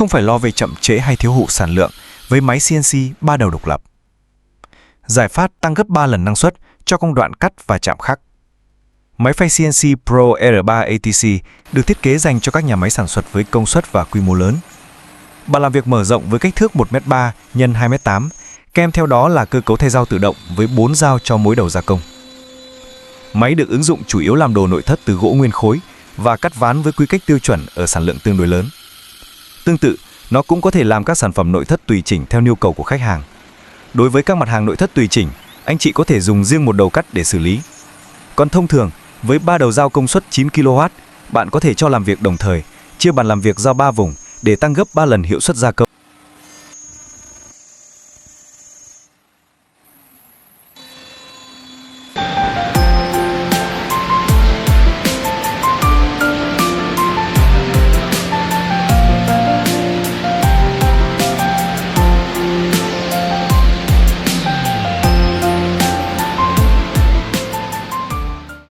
không phải lo về chậm trễ hay thiếu hụt sản lượng với máy CNC 3 đầu độc lập. Giải pháp tăng gấp 3 lần năng suất cho công đoạn cắt và chạm khắc. Máy phay CNC Pro R3 ATC được thiết kế dành cho các nhà máy sản xuất với công suất và quy mô lớn. Bàn làm việc mở rộng với kích thước 1m3 x 2m8, kèm theo đó là cơ cấu thay dao tự động với 4 dao cho mỗi đầu gia công. Máy được ứng dụng chủ yếu làm đồ nội thất từ gỗ nguyên khối và cắt ván với quy cách tiêu chuẩn ở sản lượng tương đối lớn. Tương tự, nó cũng có thể làm các sản phẩm nội thất tùy chỉnh theo nhu cầu của khách hàng. Đối với các mặt hàng nội thất tùy chỉnh, anh chị có thể dùng riêng một đầu cắt để xử lý. Còn thông thường, với 3 đầu dao công suất 9 kW, bạn có thể cho làm việc đồng thời, chia bàn làm việc ra 3 vùng để tăng gấp 3 lần hiệu suất gia công.